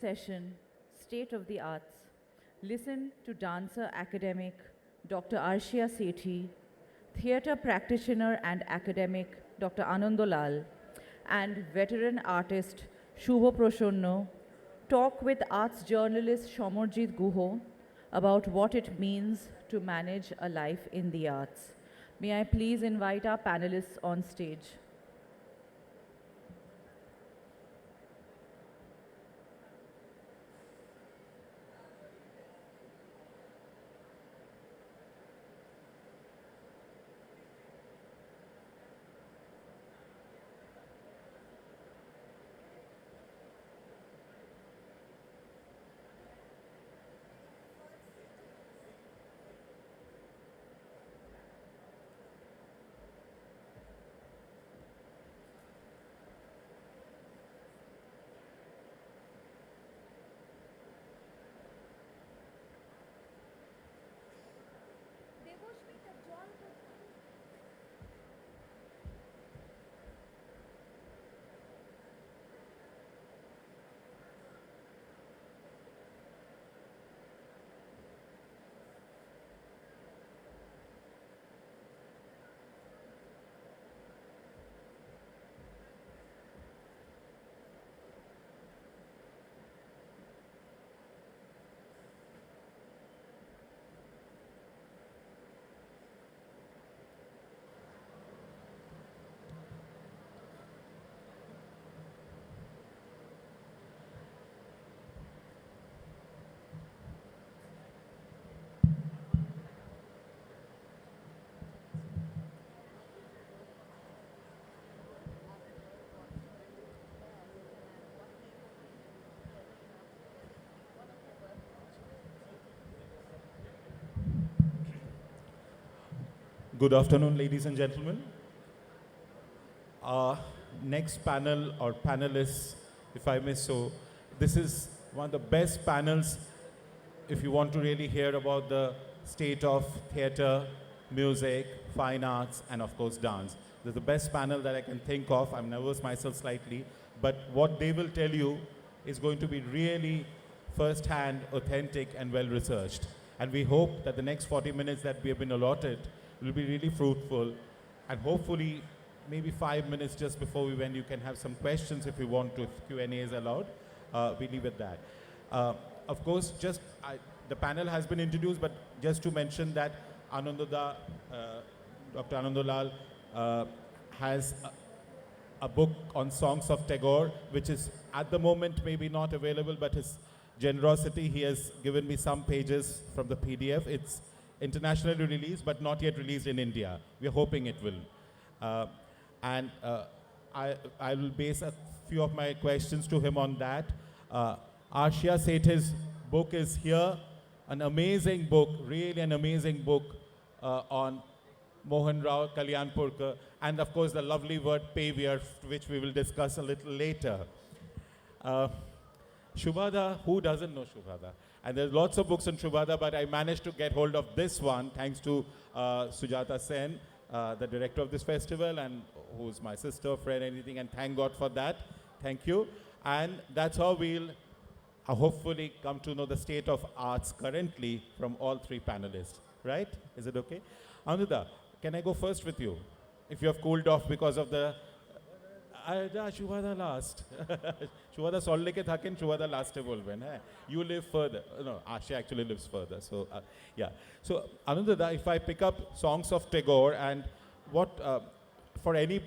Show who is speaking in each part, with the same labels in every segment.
Speaker 1: session, State of the Arts. Listen to dancer academic Dr. Arshiya Sethi, theatre practitioner and academic Dr. Ananda Lal, and veteran artist Shuvaprasanna talk with arts journalist Samarjit Guha about what it means to manage a life in the arts. May I please invite our panelists on stage.
Speaker 2: Good afternoon, ladies and gentlemen. Our next panel or panelists, if I may so, this is one of the best panels if you want to really hear about the state of theatre, music, fine arts, and of course dance. This is the best panel that I can think of. I'm nervous myself slightly, but what they will tell you is going to be really first-hand, authentic, and well-researched. And we hope that the next 40 minutes that we have been allotted will be really fruitful, and hopefully maybe 5 minutes just before we went you can have some questions if you want to, if Q&A is allowed. We leave it that. Of course, the panel has been introduced, but just to mention that Dr. Ananda Lal has a book on songs of Tagore, which is at the moment maybe not available, but his generosity, he has given me some pages from the PDF. It's internationally released, but not yet released in India. We're hoping it will. I will base a few of my questions to him on that. Arshiya Sethi's book is here, an amazing book, really an amazing book on Mohan Rao Kalyanpurkar, and of course the lovely word pavior, which we will discuss a little later. Shubhada, who doesn't know Shubhada? And there's lots of books on Shubhada, but I managed to get hold of this one thanks to Sujata Sen, the director of this festival, and who's my sister, friend, anything, and thank God for that. Thank you. And that's how we'll hopefully come to know the state of arts currently from all three panelists, right? Is it okay? Ananda, can I go first with you? If you have cooled off because of the Shubhada last. Shubhada solve ke thaken, Shubhada last bolben. You live further. No, Arshiya actually lives further. So, yeah. So, Ananda, if I pick up songs of Tagore and what, for any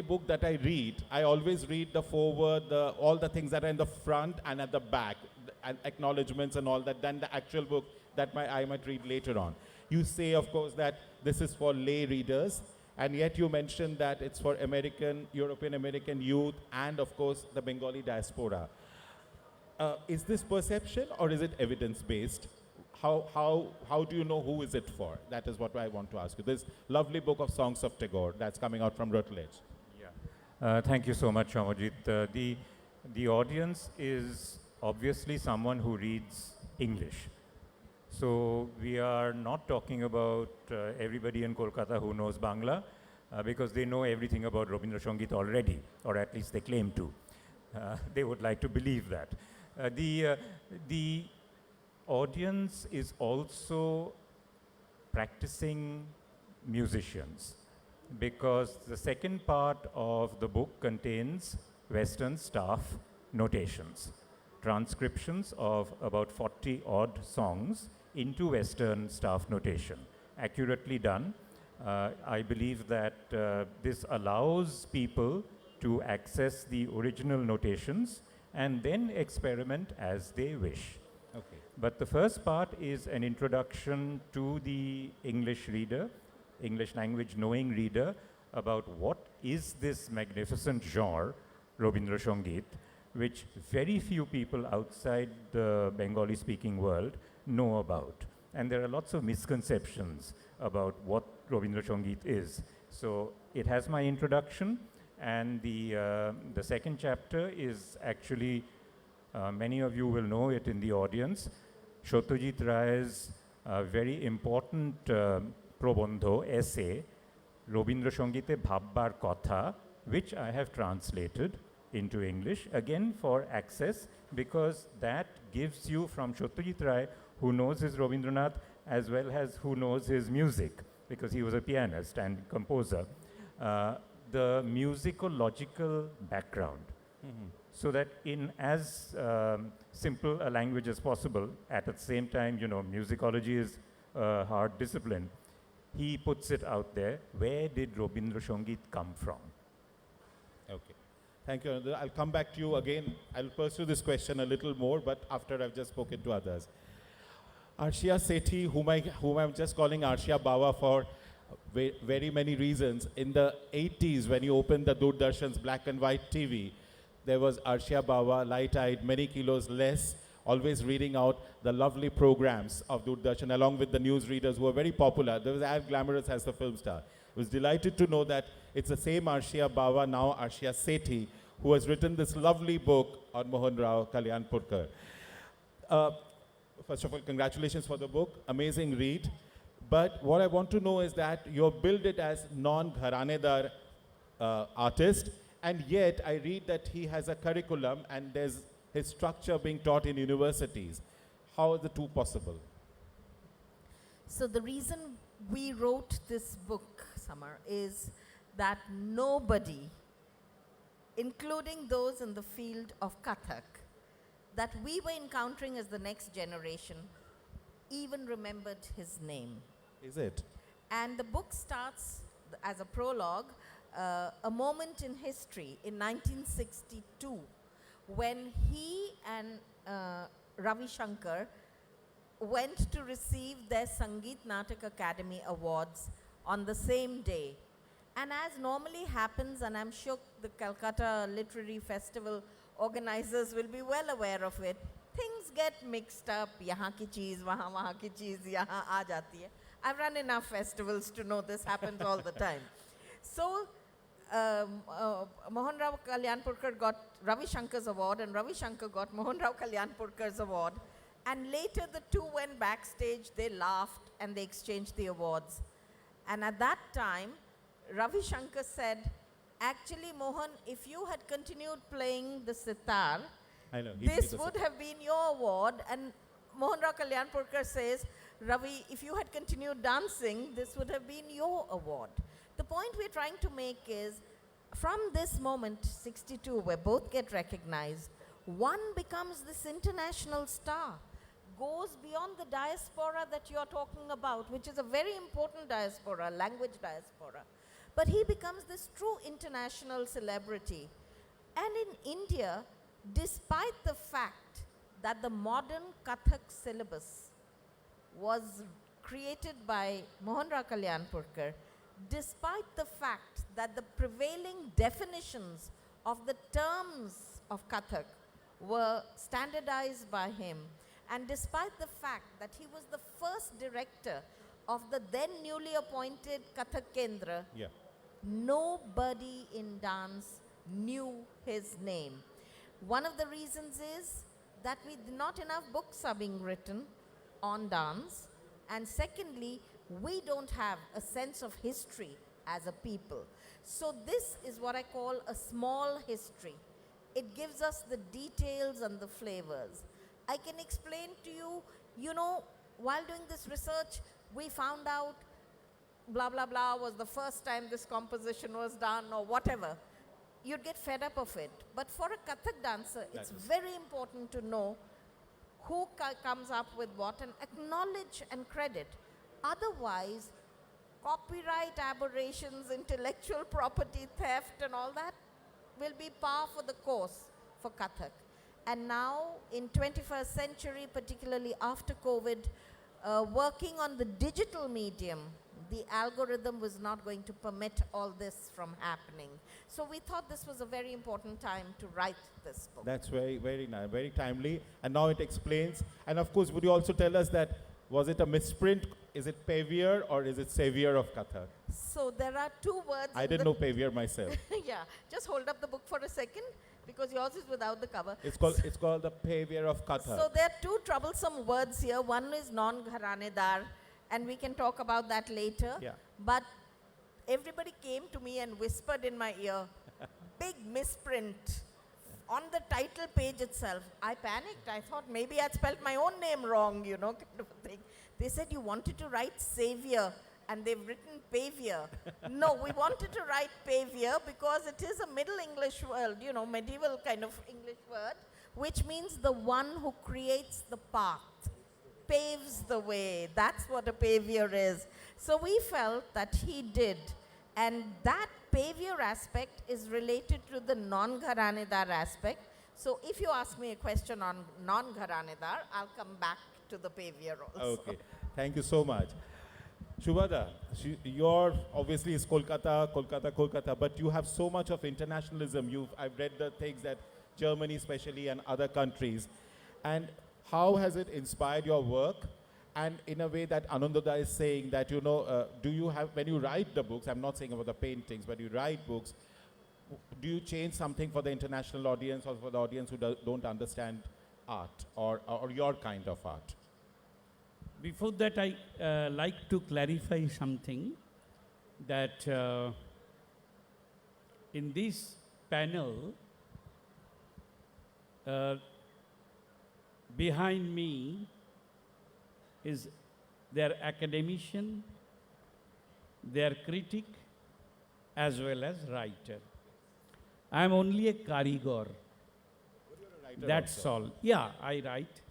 Speaker 2: book that I read, I always read the foreword, all the things that are in the front and at the back, and acknowledgements and all that, then the actual book that I might read later on. You say, of course, that this is for lay readers, and yet you mentioned that it's for European American youth, and of course the Bengali diaspora. Is this perception or is it evidence-based? How do you know who is it for? That is what I want to ask you. This lovely book of songs of Tagore that's coming out from Routledge.
Speaker 3: Yeah. Thank you so much, Amarjit. The audience is obviously someone who reads English. So we are not talking about everybody in Kolkata who knows Bangla, because they know everything about Rabindra Sangeet already, or at least they claim to. They would like to believe that. The audience is also practicing musicians, because the second part of the book contains Western staff notations, transcriptions of about 40 odd songs into Western staff notation, accurately done. I believe that this allows people to access the original notations and then experiment as they wish.
Speaker 2: Okay.
Speaker 3: But the first part is an introduction to the English reader, English language knowing reader, about what is this magnificent genre, Robindra Sangeet, which very few people outside the Bengali speaking world know about. And there are lots of misconceptions about what Robindra Sangeet is. So it has my introduction, and the second chapter is actually, many of you will know it in the audience, Satyajit Ray's very important prabandho, essay, Robindra Sangeete Bhabbar Kotha, which I have translated into English, again for access, because that gives you, from Satyajit Ray, who knows his Rabindranath, as well as who knows his music, because he was a pianist and composer, the musical-logical background. So that in as simple a language as possible, at the same time, you know, musicology is a hard discipline, he puts it out there. Where did Robindra Sangeet come from?
Speaker 2: Okay. Thank you, Ananda. I'll come back to you again. I'll pursue this question a little more, but after I've just spoken to others. Arshiya Sethi, whom I'm just calling Arshiya Bawa for very many reasons. In the 80s, when you opened the Doordarshan's black and white TV, there was Arshiya Bawa, light-eyed, many kilos less, always reading out the lovely programs of Doordarshan, along with the newsreaders who were very popular. There was as glamorous as the film star. I was delighted to know that it's the same Arshiya Bawa, now Arshiya Sethi, who has written this lovely book on Mohan Rao Kalyanpurkar. First of all, congratulations for the book. Amazing read. But what I want to know is that you billed it as non-gharanedar artist, and yet I read that he has a curriculum and there's his structure being taught in universities. How are the two possible?
Speaker 4: So the reason we wrote this book, Samar, is that nobody, including those in the field of Kathak, that we were encountering as the next generation, even remembered his name.
Speaker 2: Is it?
Speaker 4: And the book starts as a prologue, a moment in history in 1962, when he and Ravi Shankar went to receive their Sangeet Natak Academy Awards on the same day. And as normally happens, and I'm sure the Kolkata Literary Festival organizers will be well aware of it, things get mixed up. Yahan ki cheez, wahan ki cheez, yahan aa jati hai. I've run enough festivals to know this happens all the time. So, Mohan Rao Kalyanpurkar got Ravi Shankar's award, and Ravi Shankar got Mohan Rao Kalyanpurkar's award. And later the two went backstage, they laughed, and they exchanged the awards. And at that time, Ravi Shankar said, actually, Mohan, if you had continued playing the sitar, this would have been your award. And Mohan Rao Kalyanpurkar says, Ravi, if you had continued dancing, this would have been your award. The point we're trying to make is, from this moment, 62, where both get recognized, one becomes this international star, goes beyond the diaspora that you're talking about, which is a very important diaspora, language diaspora. But he becomes this true international celebrity. And in India, despite the fact that the modern Kathak syllabus was created by Mohan Rao Kalyanpurkar, despite the fact that the prevailing definitions of the terms of Kathak were standardized by him, and despite the fact that he was the first director of the then newly appointed Kathak Kendra, nobody in dance knew his name. One of the reasons is that not enough books are being written on dance, and secondly, we don't have a sense of history as a people. So this is what I call a small history. It gives us the details and the flavors. I can explain to you, you know, while doing this research, we found out blah, blah, blah was the first time this composition was done or whatever. You'd get fed up of it. But for a Kathak dancer, it's very important to know who comes up with what and acknowledge and credit. Otherwise, copyright aberrations, intellectual property theft and all that will be par for the course for Kathak. And now in 21st century, particularly after COVID, working on the digital medium, the algorithm was not going to permit all this from happening. So we thought this was a very important time to write this book.
Speaker 2: That's very, very nice, very timely. And now it explains. And of course, would you also tell us that, was it a misprint? Is it Pavior or is it Savior of Kathak?
Speaker 4: So there are two words.
Speaker 2: I didn't know Pavior myself.
Speaker 4: Yeah, just hold up the book for a second because yours is without the cover.
Speaker 2: It's called the Pavior of Kathak.
Speaker 4: So there are two troublesome words here. One is non-gharanedar, and we can talk about that later.
Speaker 2: Yeah.
Speaker 4: But everybody came to me and whispered in my ear, big misprint on the title page itself. I panicked. I thought maybe I'd spelled my own name wrong, you know, kind of a thing. They said you wanted to write Savior, and they've written Pavior. No, we wanted to write Pavior because it is a Middle English word, you know, medieval kind of English word, which means the one who creates the path, paves the way. That's what a pavior is. So we felt that he did. And that pavior aspect is related to the non-gharanedar aspect. So if you ask me a question on non-gharanedar, I'll come back to the pavior also.
Speaker 2: Okay, thank you so much. Shubhada, you're obviously is Kolkata, Kolkata, Kolkata, but you have so much of internationalism. I've read the things that Germany especially and other countries. And how has it inspired your work? And in a way that Ananda is saying that, you know, do you have, when you write the books, I'm not saying about the paintings, but you write books, do you change something for the international audience or for the audience who don't understand art or your kind of art?
Speaker 5: Before that, I like to clarify something that in this panel, behind me is their academician, their critic, as well as writer. I am only a karigor. That's
Speaker 2: also.
Speaker 5: all. Yeah, I write,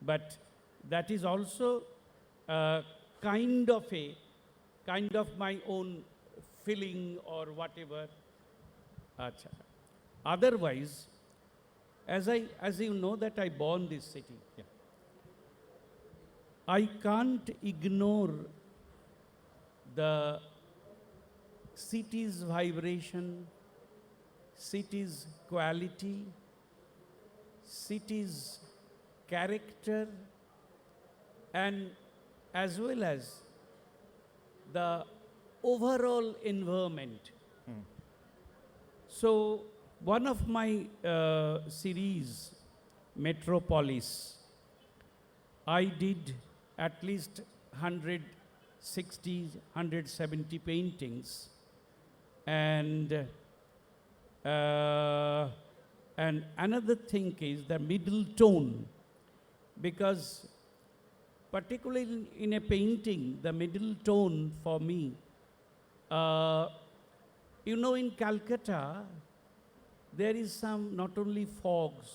Speaker 5: but that is also kind of my own feeling or whatever. Achha. Otherwise, as you know that I born this city.
Speaker 2: Yeah.
Speaker 5: I can't ignore the city's vibration, city's quality, city's character, and as well as the overall environment. So one of my series, Metropolis, I did at least 160, 170 paintings, and another thing is the middle tone, because particularly in a painting, the middle tone for me, you know, in Calcutta, there is some not only fogs,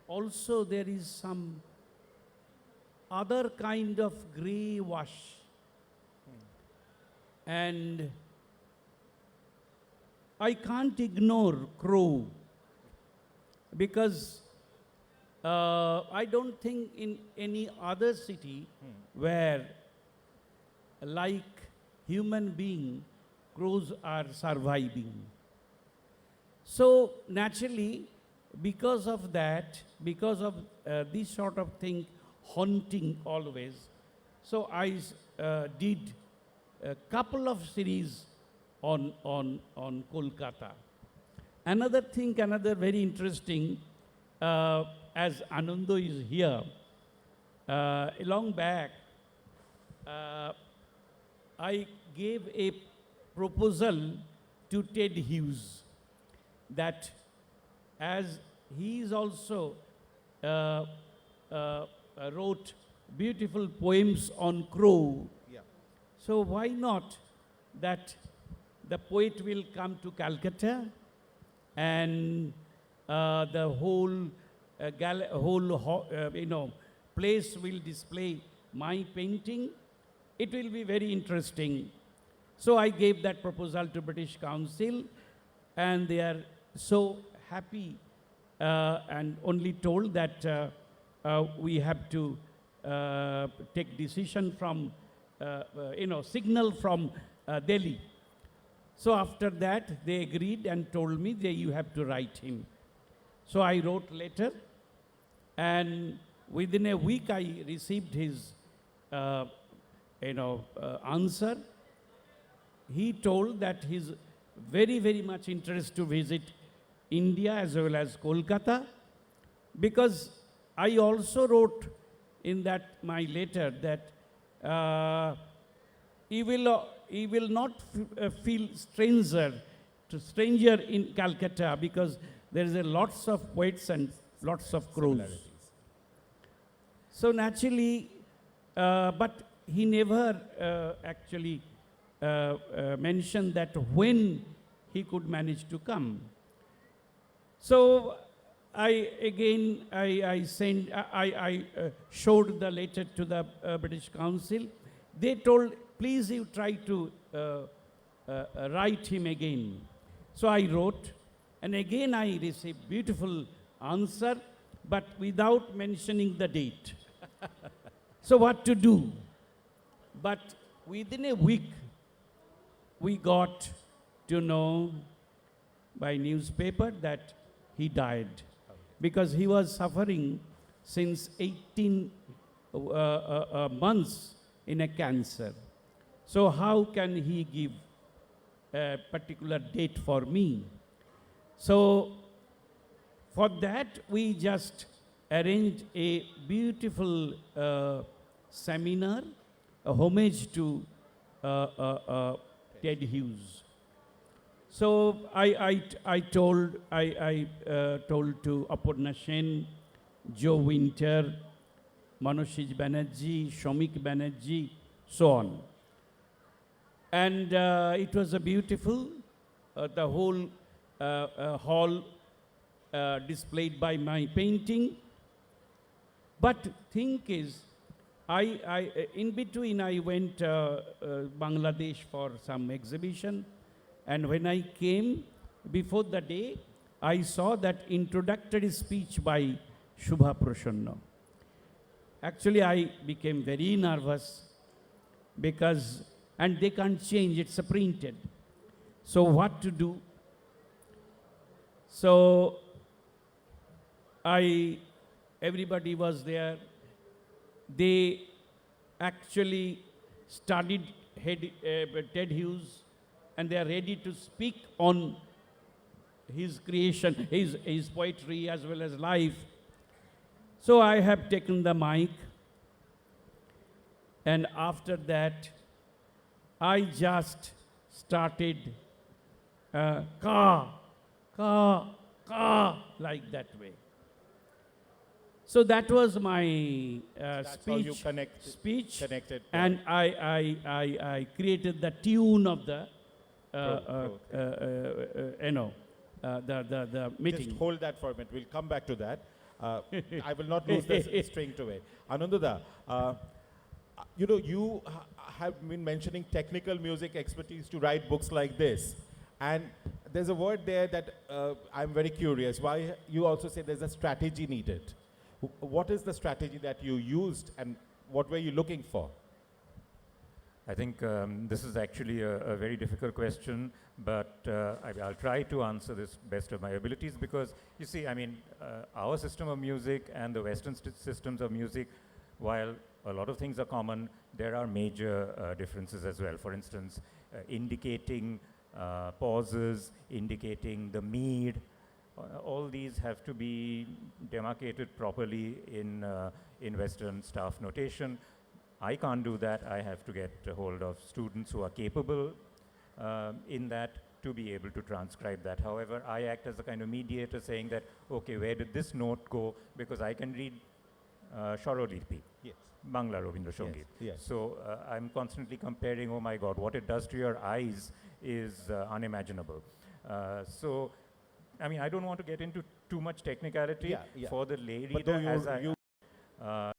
Speaker 5: also there is some other kind of grey wash. And I can't ignore Crow, because I don't think in any other city where, like human being, crows are surviving. So naturally, because of that, because of this sort of thing haunting always, so I did a couple of series on Kolkata. Another thing, another very interesting, as Ananda is here, long back, I gave a proposal to Ted Hughes that as he is also uh, wrote beautiful poems on crow.
Speaker 2: Yeah.
Speaker 5: So why not that the poet will come to Calcutta and the whole place will display my painting. It will be very interesting. So I gave that proposal to British Council, and they are so happy and only told that we have to take decision from, signal from Delhi. So after that, they agreed and told me that you have to write him. So I wrote letter, and within a week I received his, answer. He told that he's very, very much interested to visit India as well as Kolkata, because I also wrote in that my letter that he will not feel stranger in Calcutta, because there is a lots of poets and lots of crows.
Speaker 2: Similarities.
Speaker 5: So naturally, but he never actually mentioned that when he could manage to come. So I showed the letter to the British Council. They told, please you try to write him again. So I wrote, and again I received beautiful answer, but without mentioning the date. So what to do? But within a week, we got to know by newspaper that he died, because he was suffering since 18 months in a cancer. So how can he give a particular date for me? So for that, we just arranged a beautiful seminar, a homage to Ted Hughes. So I told to Aparna Sen, Joe Winter, Manoshij Banerjee, Shomik Banerjee, so on. And it was a beautiful, the whole hall displayed by my painting. But thing is, in between I went Bangladesh for some exhibition, and when I came, before the day, I saw that introductory speech by Shuvaprasanna. Actually, I became very nervous, because, and they can't change, it's printed. So what to do? So everybody was there. They actually studied Ted Hughes, and they are ready to speak on his creation, his poetry as well as life. So I have taken the mic, and after that, I just started ka, like that way. So that was my
Speaker 2: That's how you
Speaker 5: speech,
Speaker 2: connected.
Speaker 5: and I created the tune of the the meeting.
Speaker 2: Just hold that for a minute. We'll come back to that. I will not lose the string to it. Ananda, you have been mentioning technical music expertise to write books like this. And there's a word there that I'm very curious. Why you also say there's a strategy needed? What is the strategy that you used, and what were you looking for?
Speaker 3: I think this is actually a very difficult question, but I'll try to answer this best of my abilities, because you see, I mean, our system of music and the Western systems of music, while a lot of things are common, there are major differences as well. For instance, indicating pauses, indicating the mead, all these have to be demarcated properly in Western staff notation. I can't do that. I have to get a hold of students who are capable in that to be able to transcribe that. However, I act as a kind of mediator saying that, okay, where did this note go? Because I can read Swarolipi,
Speaker 2: Yes.
Speaker 3: Bangla Robindra Sangit.
Speaker 2: Yes.
Speaker 3: So I'm constantly comparing, oh my God, what it does to your eyes is unimaginable. So, I mean, I don't want to get into too much technicality
Speaker 2: Yeah.
Speaker 3: for the lay
Speaker 2: But
Speaker 3: reader
Speaker 2: though
Speaker 3: as
Speaker 2: you